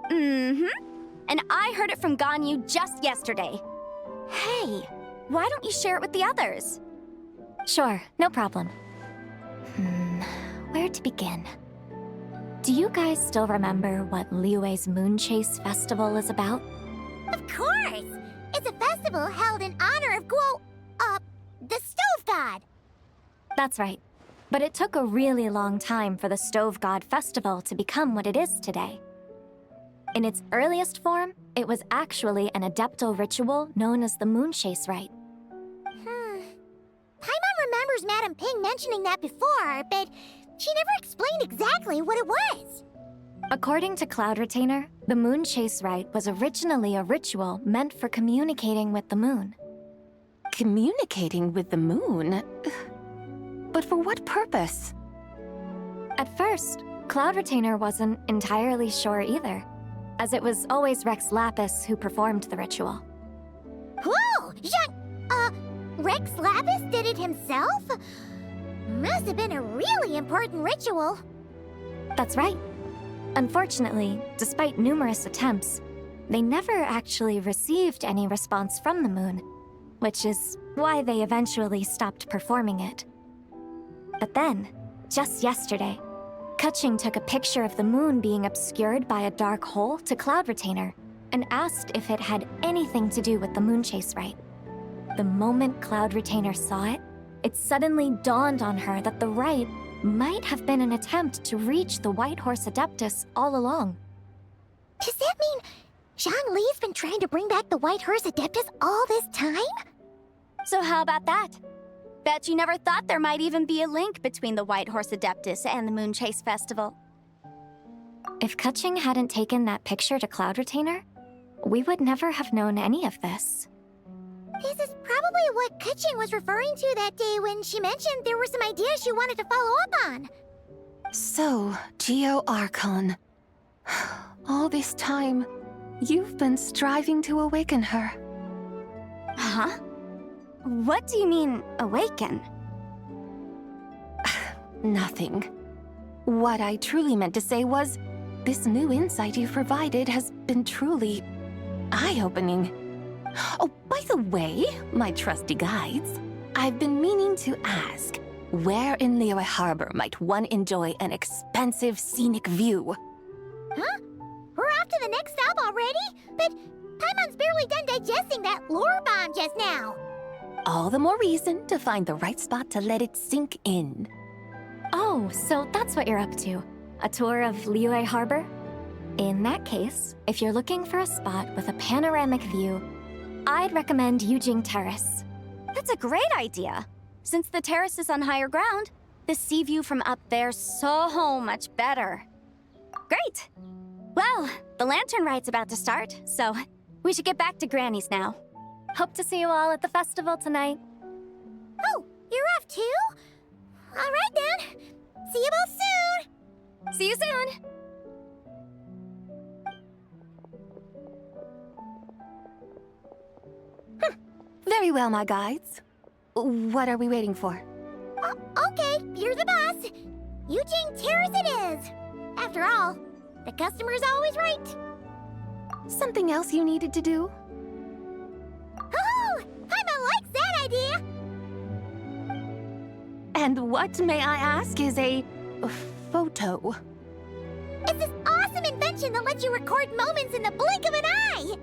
Mm-hmm. And I heard it from Ganyu just yesterday. Hey, why don't you share it with the others? Sure, no problem. Where to begin? Do you guys still remember what Liyue's Moon Chase Festival is about? Of course! It's a festival held in honor of the Stove God. That's right. But it took a really long time for the Stove God Festival to become what it is today. In its earliest form, it was actually an adeptal ritual known as the Moon Chase Rite. Paimon remembers Madame Ping mentioning that before, but she never explained exactly what it was. According to Cloud Retainer, the Moon Chase Rite was originally a ritual meant for communicating with the moon. Communicating with the moon? But for what purpose? At first, Cloud Retainer wasn't entirely sure either, as it was always Rex Lapis who performed the ritual. Whoa! Rex Lapis did it himself? Must have been a really important ritual. That's right. Unfortunately, despite numerous attempts, they never actually received any response from the moon, which is why they eventually stopped performing it. But then, just yesterday, Keqing took a picture of the moon being obscured by a dark hole to Cloud Retainer and asked if it had anything to do with the Moon Chase Rite. The moment Cloud Retainer saw it, it suddenly dawned on her that the rite might have been an attempt to reach the White Horse Adeptus all along. Does that mean Zhongli's been trying to bring back the White Horse Adeptus all this time? So how about that? Bet you never thought there might even be a link between the White Horse Adeptus and the Moon Chase Festival. If Keqing hadn't taken that picture to Cloud Retainer, we would never have known any of this. This is probably what Keqing was referring to that day when she mentioned there were some ideas she wanted to follow up on. So, Geo Archon. All this time, you've been striving to awaken her. Huh? What do you mean, awaken? Nothing. What I truly meant to say was, this new insight you've provided has been truly eye-opening. Oh, by the way, my trusty guides, I've been meaning to ask, where in Liyue Harbor might one enjoy an expansive scenic view? Huh? We're off to the next stop already? But Paimon's barely done digesting that lore bomb just now. All the more reason to find the right spot to let it sink in. Oh, so that's what you're up to. A tour of Liyue Harbor? In that case, if you're looking for a spot with a panoramic view, I'd recommend Yujing Terrace. That's a great idea. Since the terrace is on higher ground, the sea view from up there's so much better. Great! Well, the lantern ride's about to start, so we should get back to Granny's now. Hope to see you all at the festival tonight. Oh, you're off too? All right then. See you both soon. See you soon! Very well, my guides. What are we waiting for? Okay, you're the boss. Eugene Terrace it is. After all, the customer's always right. Something else you needed to do? Oh, Paimon likes that idea. And what, may I ask, is a photo? It's this awesome invention that lets you record moments in the blink of an eye.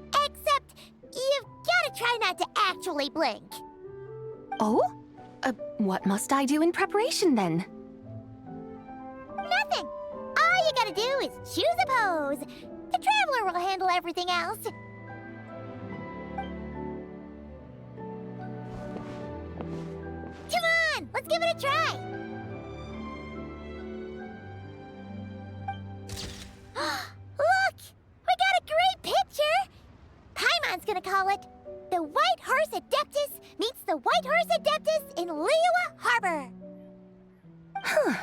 Except, you've gotta try not to actually blink. Oh? What must I do in preparation then? Nothing. All you gotta do is choose a pose. The Traveler will handle everything else. Come on, let's give it a try. Look, we got a great picture. Paimon's gonna call it The White Horse Adeptus Meets the White Horse Adeptus in Liyue Harbor. Huh.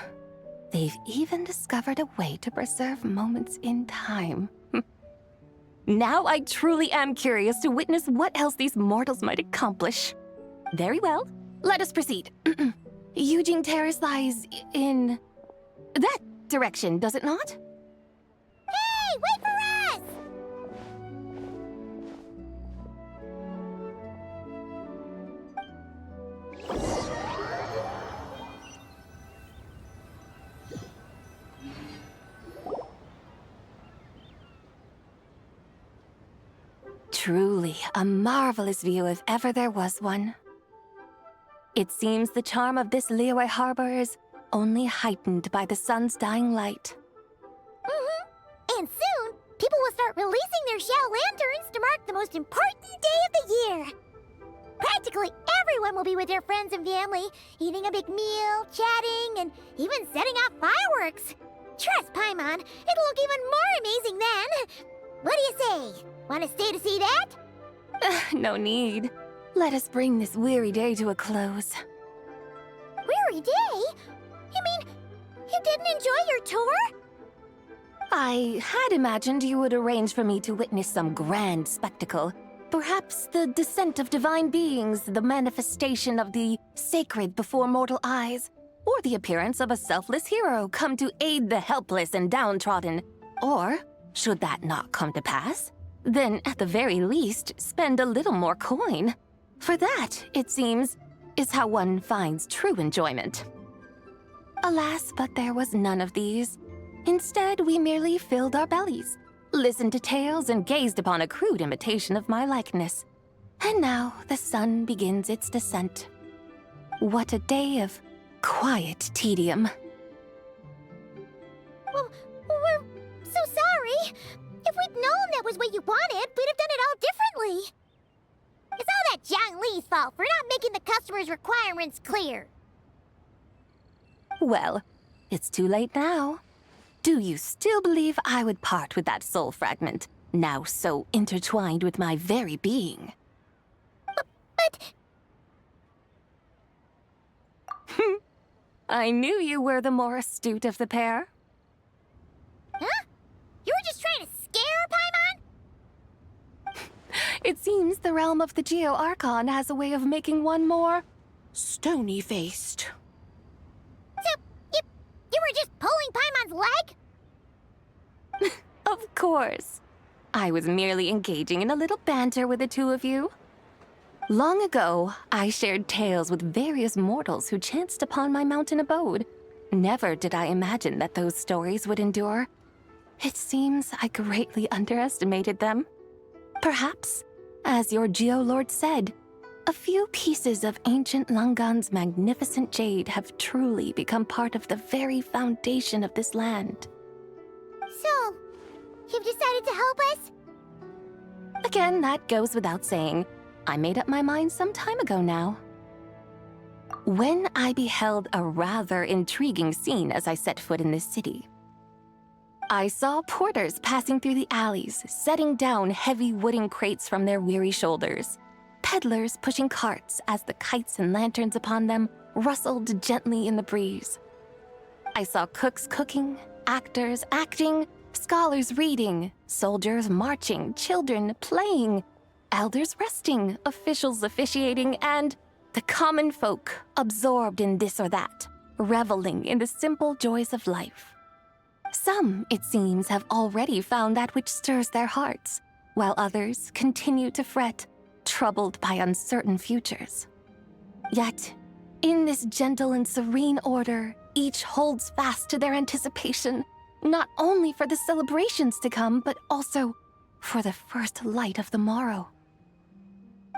They've even discovered a way to preserve moments in time. Now I truly am curious to witness what else these mortals might accomplish. Very well, let us proceed. Yujing Terrace lies in that direction, does it not? Hey, wait for us! Truly a marvelous view if ever there was one. It seems the charm of this Liyue Harbor is only heightened by the sun's dying light. And soon, people will start releasing their shell lanterns to mark the most important day of the year. Practically everyone will be with their friends and family, eating a big meal, chatting, and even setting off fireworks. Trust Paimon, it'll look even more amazing then. What do you say? Want to stay to see that? No need. Let us bring this weary day to a close. Weary day? You mean you didn't enjoy your tour? I had imagined you would arrange for me to witness some grand spectacle. Perhaps the descent of divine beings, the manifestation of the sacred before mortal eyes, or the appearance of a selfless hero come to aid the helpless and downtrodden. Or, should that not come to pass, then at the very least spend a little more coin. For that, it seems, is how one finds true enjoyment. Alas, but there was none of these. Instead, we merely filled our bellies, listened to tales, and gazed upon a crude imitation of my likeness. And now the sun begins its descent. What a day of quiet tedium. Well, we're so sorry. If we'd known that was what you wanted, we'd have done it all differently. It's all that Zhang Li's fault for not making the customer's requirements clear. Well, it's too late now. Do you still believe I would part with that soul fragment, now so intertwined with my very being? But... I knew you were the more astute of the pair. Huh? You were just the realm of the Geo Archon has a way of making one more stony-faced. So, you were just pulling Paimon's leg? Of course. I was merely engaging in a little banter with the two of you. Long ago, I shared tales with various mortals who chanced upon my mountain abode. Never did I imagine that those stories would endure. It seems I greatly underestimated them. Perhaps, as your Geolord said, a few pieces of ancient Langan's magnificent jade have truly become part of the very foundation of this land. So, you've decided to help us? Again, that goes without saying. I made up my mind some time ago now. When I beheld a rather intriguing scene as I set foot in this city, I saw porters passing through the alleys, setting down heavy wooden crates from their weary shoulders, peddlers pushing carts as the kites and lanterns upon them rustled gently in the breeze. I saw cooks cooking, actors acting, scholars reading, soldiers marching, children playing, elders resting, officials officiating, and the common folk absorbed in this or that, reveling in the simple joys of life. Some, it seems, have already found that which stirs their hearts, while others continue to fret, troubled by uncertain futures. Yet, in this gentle and serene order, each holds fast to their anticipation, not only for the celebrations to come, but also for the first light of the morrow.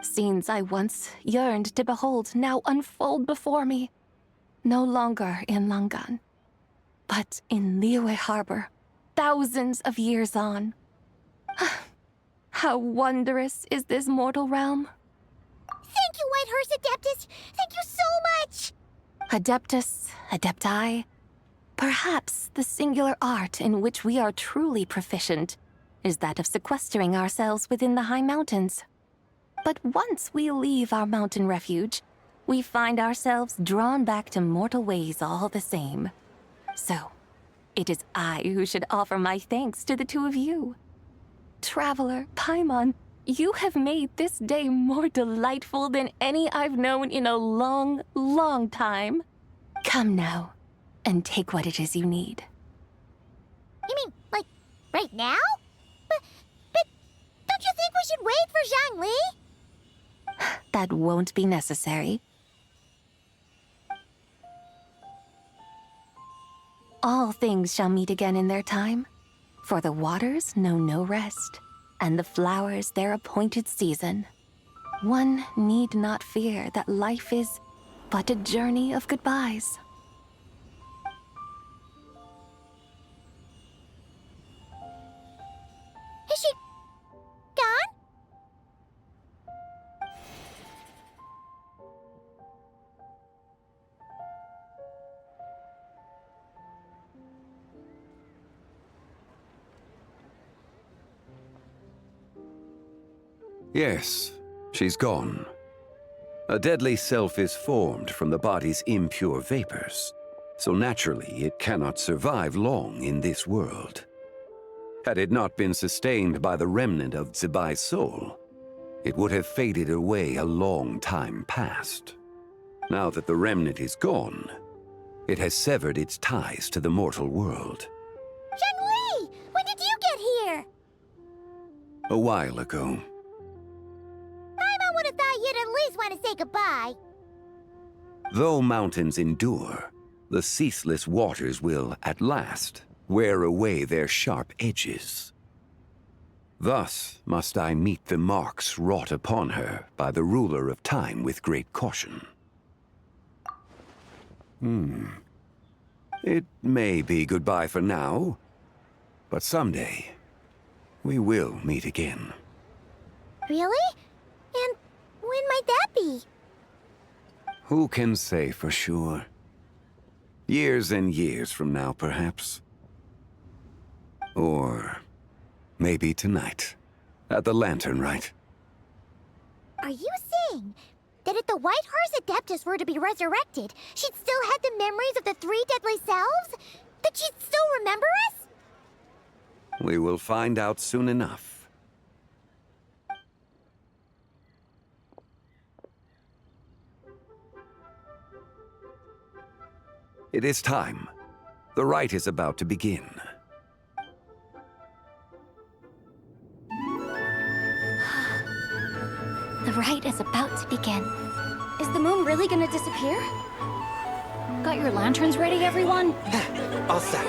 Scenes I once yearned to behold now unfold before me, no longer in Langan, but in Liyue Harbor, thousands of years on. How wondrous is this mortal realm! Thank you, Whitehurst Adeptus! Thank you so much! Adeptus, Adepti, perhaps the singular art in which we are truly proficient is that of sequestering ourselves within the high mountains. But once we leave our mountain refuge, we find ourselves drawn back to mortal ways all the same. So, it is I who should offer my thanks to the two of you. Traveler, Paimon, you have made this day more delightful than any I've known in a long, long time. Come now, and take what it is you need. You mean, like, right now? But don't you think we should wait for Zhangli? That won't be necessary. All things shall meet again in their time, for the waters know no rest, and the flowers their appointed season. One need not fear that life is but a journey of goodbyes. Is she gone? Yes, she's gone. A deadly self is formed from the body's impure vapors, so naturally it cannot survive long in this world. Had it not been sustained by the remnant of Zibai's soul, it would have faded away a long time past. Now that the remnant is gone, it has severed its ties to the mortal world. Zhangli! When did you get here? A while ago. Paimon would have thought you'd at least want to say goodbye. Though mountains endure, the ceaseless waters will, at last, wear away their sharp edges. Thus must I meet the marks wrought upon her by the ruler of time with great caution. It may be goodbye for now, but someday we will meet again. Really? And when might that be? Who can say for sure? Years and years from now, perhaps. Or maybe tonight, at the Lanternlit. Are you saying that if the Whitehurst Adeptus were to be resurrected, she'd still have the memories of the three deadly selves? That she'd still remember us? We will find out soon enough. It is time. The rite is about to begin. The rite is about to begin. Is the moon really gonna disappear? Got your lanterns ready, everyone? All set.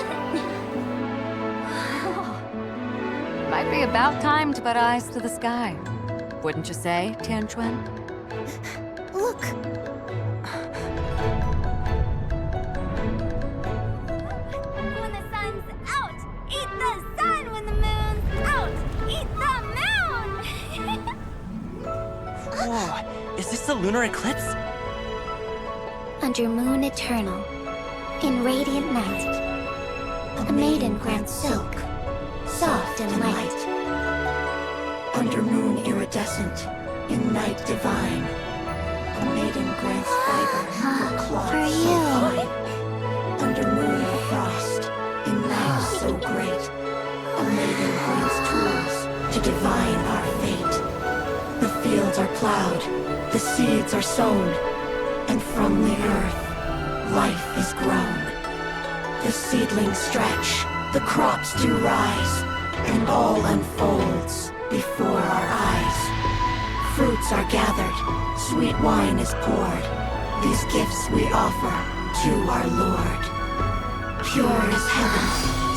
Might be about time to put eyes to the sky. Wouldn't you say, Tianchuan? Look! When the sun's out, eat the sun. When the moon's out, eat the moon. Whoa, is this the lunar eclipse? Under moon eternal, in radiant night, a maiden grants silk, soft and light. Under moon iridescent, in night divine, a maiden grants fiber, cloth For so you. fine. Under moon of frost, in night so great, a maiden grants tools to divine our fate. The fields are plowed, the seeds are sown, and from the earth, life is grown. The seedlings stretch, the crops do rise, and all unfolds before our eyes. Fruits are gathered, sweet wine is poured. These gifts we offer to our Lord. Pure is heaven,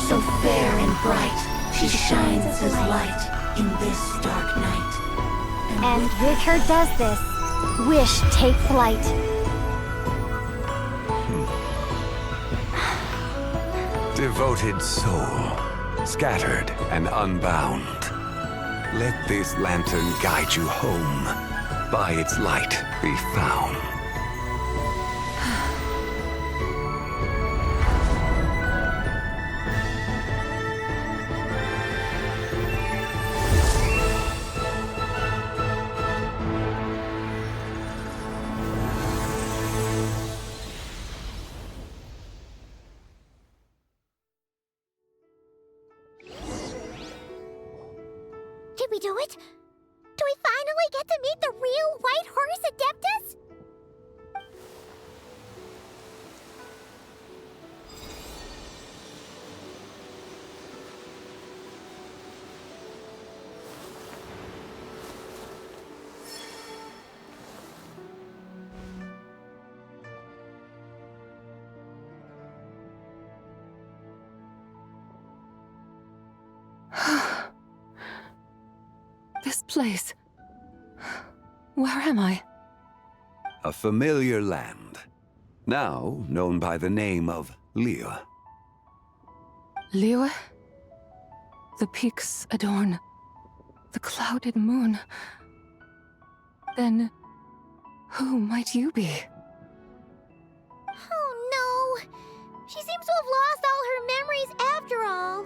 so fair and bright, she shines as light in this dark night. And with her does this, wish take flight. Devoted soul, scattered and unbound. Let this lantern guide you home. By its light be found. Did we do it? Do we finally get to meet the real White Horse Adeptus? This place. Where am I? A familiar land, now known by the name of Liyue. Liyue? The peaks adorn the clouded moon. Then, who might you be? Oh no! She seems to have lost all her memories after all.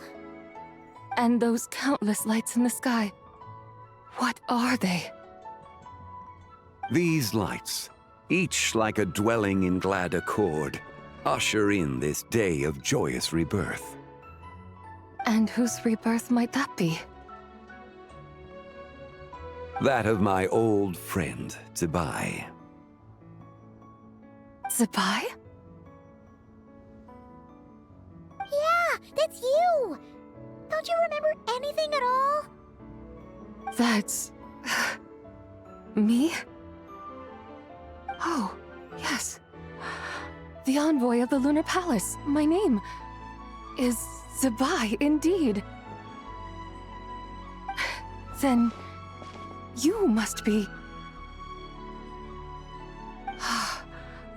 And those countless lights in the sky, what are they? These lights, each like a dwelling in glad accord, usher in this day of joyous rebirth. And whose rebirth might that be? That of my old friend, Zibai. Zibai? Yeah, that's you! Don't you remember anything at all? That's... me? Oh, yes. The envoy of the Lunar Palace. My name is Zibai, indeed. Then you must be...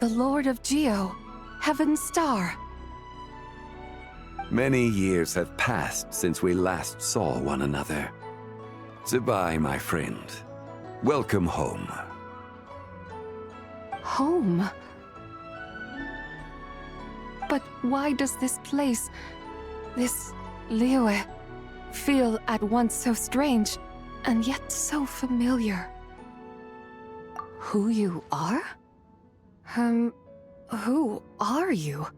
the Lord of Geo, Heaven's Star. Many years have passed since we last saw one another. Zibai, my friend. Welcome home. Home? But why does this place, this Liyue, feel at once so strange and yet so familiar? Who you are? Who are you?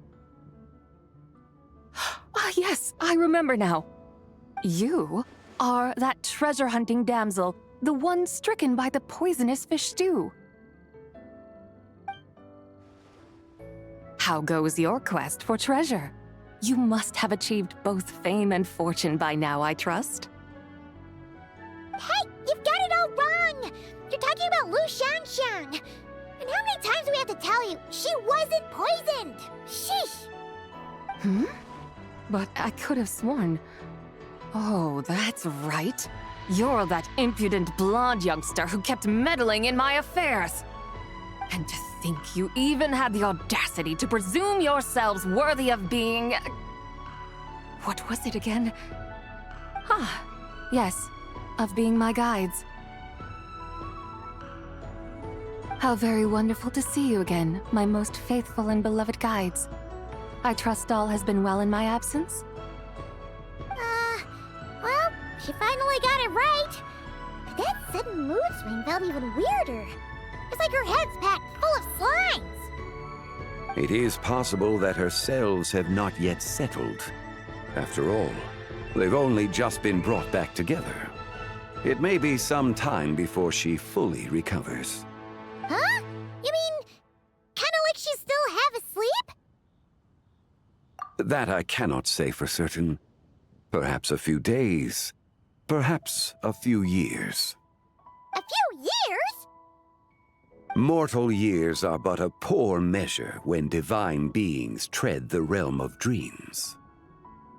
Ah, yes, I remember now. You are that treasure-hunting damsel, the one stricken by the poisonous fish stew. How goes your quest for treasure? You must have achieved both fame and fortune by now, I trust. Hey, you've got it all wrong! You're talking about Lu Xiangxiang! And how many times do we have to tell you? She wasn't poisoned! Sheesh! Hmm? But I could have sworn... Oh, that's right. You're that impudent blonde youngster who kept meddling in my affairs. And to think you even had the audacity to presume yourselves worthy of being... What was it again? Ah, yes, of being my guides. How very wonderful to see you again, my most faithful and beloved guides. I trust all has been well in my absence? Well, she finally got it right. But that sudden mood swing felt even weirder. It's like her head's packed full of slimes. It is possible that her cells have not yet settled. After all, they've only just been brought back together. It may be some time before she fully recovers. Huh? You mean, kinda like she's still half asleep? That I cannot say for certain. Perhaps a few days. Perhaps a few years. A few years? Mortal years are but a poor measure when divine beings tread the realm of dreams.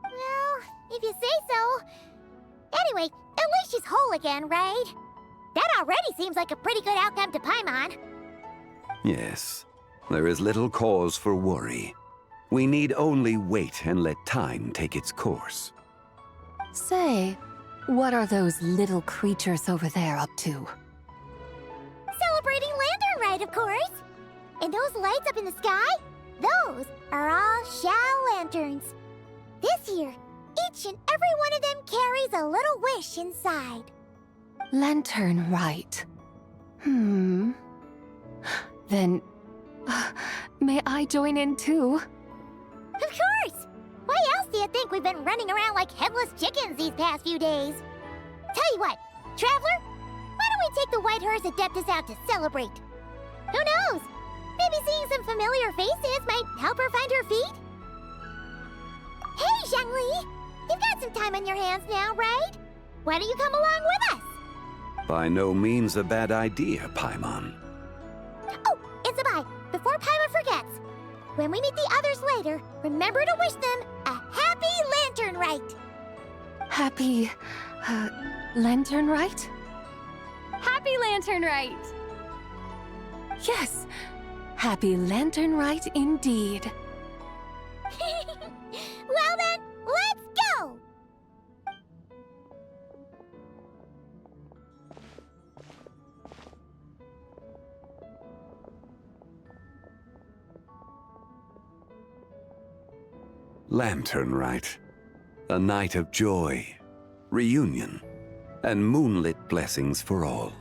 Well, if you say so. Anyway, at least she's whole again, right? That already seems like a pretty good outcome to Paimon. Yes, there is little cause for worry. We need only wait and let time take its course. Say, what are those little creatures over there up to? Celebrating Lantern Rite, of course. And those lights up in the sky? Those are all Xiao lanterns. This year, each and every one of them carries a little wish inside. Lanternlit. Then, may I join in too? Of course! Why else do you think we've been running around like headless chickens these past few days? Tell you what, Traveler, why don't we take the White Hearse Adeptus out to celebrate? Who knows? Maybe seeing some familiar faces might help her find her feet? Hey, Zhangli! You've got some time on your hands now, right? Why don't you come along with us? By no means a bad idea, Paimon. Oh, and Sabai, before Paimon forgets, when we meet the others later, remember to wish them a happy Lantern Rite. Happy... Lanternlit? Happy Lanternlit! Yes! Happy Lanternlit indeed. Well then, let's go! Lanternlit. A night of joy, reunion, and moonlit blessings for all.